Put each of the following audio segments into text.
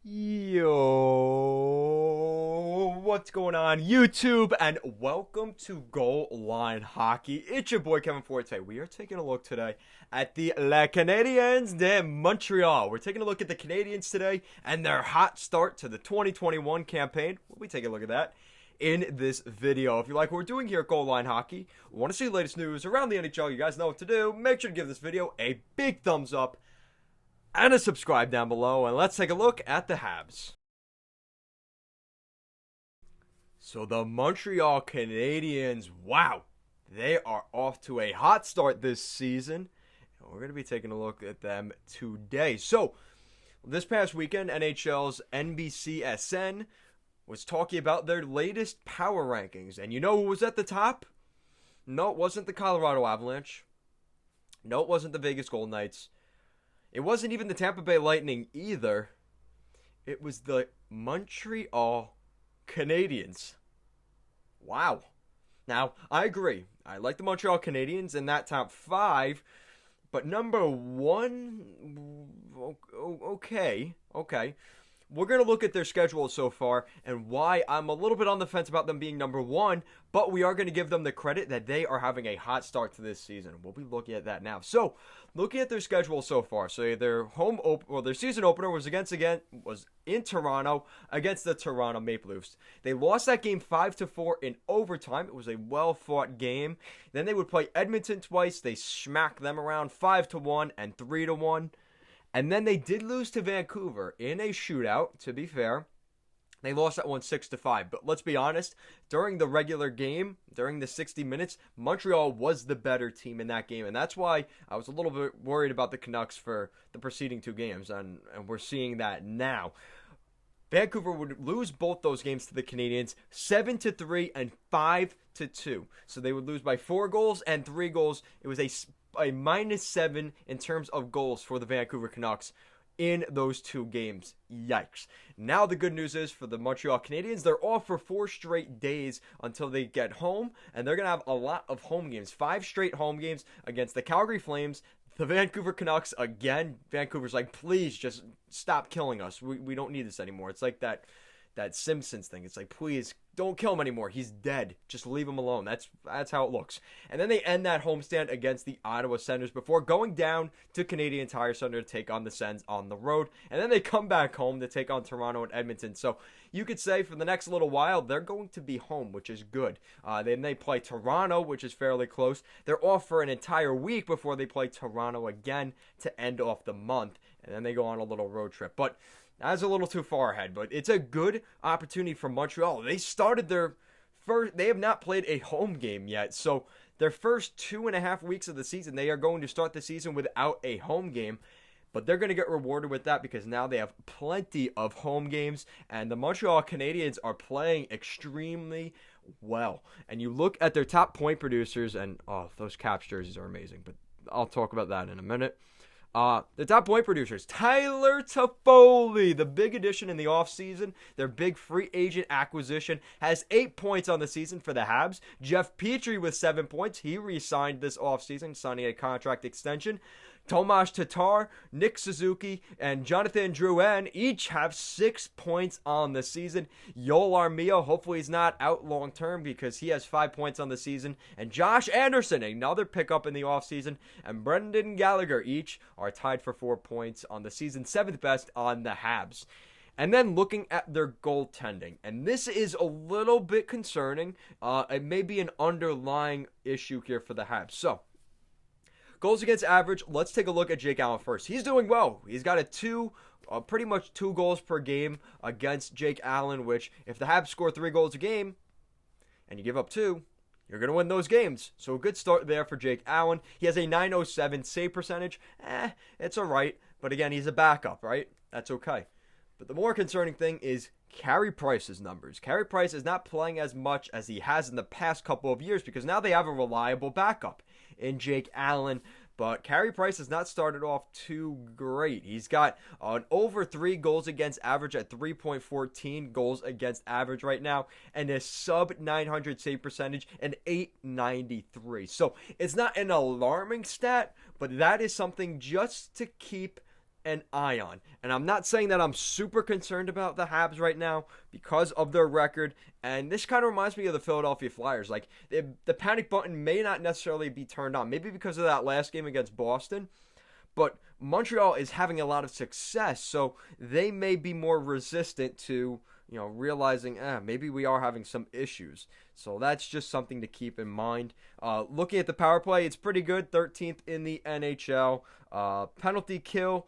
Yo, what's going on, YouTube? And welcome to Goal Line Hockey. It's your boy Kevin Forte. We are taking a look today at the Canadiens de Montreal. We're taking a look at the Canadiens today and their hot start to the 2021 campaign. We'll be taking a look at that in this video. If you like what we're doing here at Goal Line Hockey, want to see the latest news around the NHL, you guys know what to do. Make sure to give this video a big thumbs up and a subscribe down below, and let's take a look at the Habs. So the Montreal Canadiens, wow, they are off to a hot start this season. And we're going to be taking a look at them today. So this past weekend, NHL's NBCSN was talking about their latest power rankings. And you know who was at the top? No, it wasn't the Colorado Avalanche. No, it wasn't the Vegas Golden Knights. It wasn't even the Tampa Bay Lightning either. It was the Montreal Canadiens. Wow. Now, I agree. I like the Montreal Canadiens in that top five. But number one, okay. We're going to look at their schedule so far and why I'm a little bit on the fence about them being number one, but we are going to give them the credit that they are having a hot start to this season. We'll be looking at that now. So, looking at their schedule so far, so their their season opener was in Toronto against the Toronto Maple Leafs. They lost that game 5-4 in overtime. It was a well-fought game. Then they would play Edmonton twice. They smacked them around 5-1 and 3-1. And then they did lose to Vancouver in a shootout, to be fair. They lost that one 6-5. But let's be honest, during the regular game, during the 60 minutes, Montreal was the better team in that game. And that's why I was a little bit worried about the Canucks for the preceding two games. And we're seeing that now. Vancouver would lose both those games to the Canadiens 7-3 and 5-2. So they would lose by 4 goals and 3 goals. It was a -7 in terms of goals for the Vancouver Canucks in those two games. Yikes. Now the good news is for the Montreal Canadiens, they're off for 4 straight days until they get home, and they're going to have a lot of home games. 5 straight home games against the Calgary Flames, the Vancouver Canucks again. Vancouver's like, please just stop killing us. We don't need this anymore. It's like that Simpsons thing. It's like, please don't kill him anymore. He's dead. Just leave him alone. That's how it looks. And then they end that homestand against the Ottawa Senators before going down to Canadian Tire Center to take on the Sens on the road. And then they come back home to take on Toronto and Edmonton. So you could say for the next little while, they're going to be home, which is good. Then they play Toronto, which is fairly close. They're off for an entire week before they play Toronto again to end off the month. And then they go on a little road trip. But that's a little too far ahead, but it's a good opportunity for Montreal. They started they have not played a home game yet, so their first 2.5 weeks of the season, they are going to start the season without a home game, but they're going to get rewarded with that because now they have plenty of home games, and the Montreal Canadiens are playing extremely well. And you look at their top point producers, and those Caps jerseys are amazing, but I'll talk about that in a minute. The top point producers, Tyler Toffoli, the big addition in the offseason, their big free agent acquisition, has 8 points on the season for the Habs. Jeff Petrie with 7 points. He re-signed this offseason, signing a contract extension. Tomas Tatar, Nick Suzuki, and Jonathan Drouin each have 6 points on the season. Yoel Armia, hopefully he's not out long term because he has 5 points on the season. And Josh Anderson, another pickup in the offseason. And Brendan Gallagher each are tied for 4 points on the season, 7th best on the Habs. And then looking at their goaltending, and this is a little bit concerning. It may be an underlying issue here for the Habs. So, goals against average, let's take a look at Jake Allen first. He's doing well. He's got pretty much 2 goals per game against Jake Allen, which if the Habs score 3 goals a game and you give up 2, you're going to win those games. So a good start there for Jake Allen. He has a .907 save percentage. It's all right. But again, he's a backup, right? That's okay. But the more concerning thing is Carey Price's numbers. Carey Price is not playing as much as he has in the past couple of years because now they have a reliable backup in Jake Allen. But Carey Price has not started off too great. He's got an over 3 goals against average at 3.14 goals against average right now, and a sub 900 save percentage and 893. So it's not an alarming stat, but that is something just to keep an eye on. And I'm not saying that I'm super concerned about the Habs right now because of their record. And this kind of reminds me of the Philadelphia Flyers. Like, the panic button may not necessarily be turned on. Maybe because of that last game against Boston. But Montreal is having a lot of success, so they may be more resistant to, realizing, maybe we are having some issues. So that's just something to keep in mind. Looking at the power play, it's pretty good, 13th in the NHL. Penalty kill,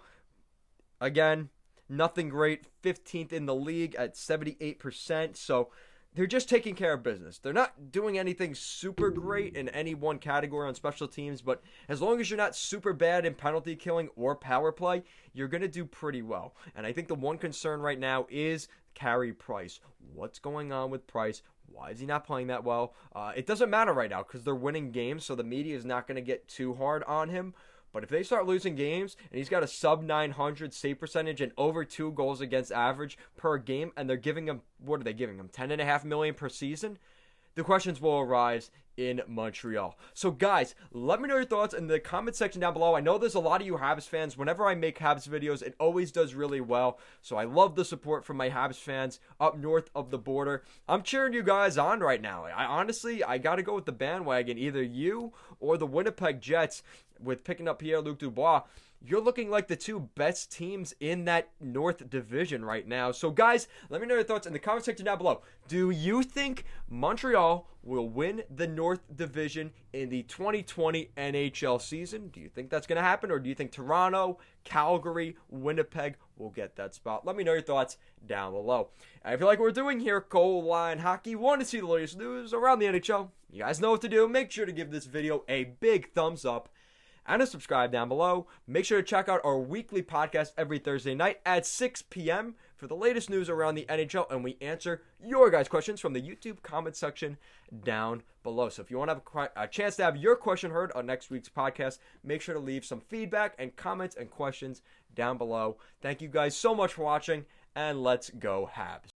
again, nothing great, 15th in the league at 78%. So they're just taking care of business. They're not doing anything super great in any one category on special teams, but as long as you're not super bad in penalty killing or power play, you're going to do pretty well. And I think the one concern right now is Carey Price. What's going on with Price? Why is he not playing that well? It doesn't matter right now because they're winning games, so the media is not going to get too hard on him. But if they start losing games and he's got a sub 900 save percentage and over 2 goals against average per game, and they're giving him, what are they giving him, $10.5 million per season? The questions will arise in Montreal. So guys, let me know your thoughts in the comment section down below. I know there's a lot of you Habs fans. Whenever I make Habs videos, it always does really well. So I love the support from my Habs fans up north of the border. I'm cheering you guys on right now. I got to go with the bandwagon, either you or the Winnipeg Jets with picking up Pierre-Luc Dubois. You're looking like the two best teams in that North Division right now. So, guys, let me know your thoughts in the comment section down below. Do you think Montreal will win the North Division in the 2020 NHL season? Do you think that's going to happen? Or do you think Toronto, Calgary, Winnipeg will get that spot? Let me know your thoughts down below. And if you like what we're doing here, Goal Line Hockey, want to see the latest news around the NHL, you guys know what to do. Make sure to give this video a big thumbs up and to subscribe down below. Make sure to check out our weekly podcast every Thursday night at 6 p.m. for the latest news around the NHL, and we answer your guys' questions from the YouTube comment section down below. So if you want to have a chance to have your question heard on next week's podcast, make sure to leave some feedback and comments and questions down below. Thank you guys so much for watching, and let's go Habs.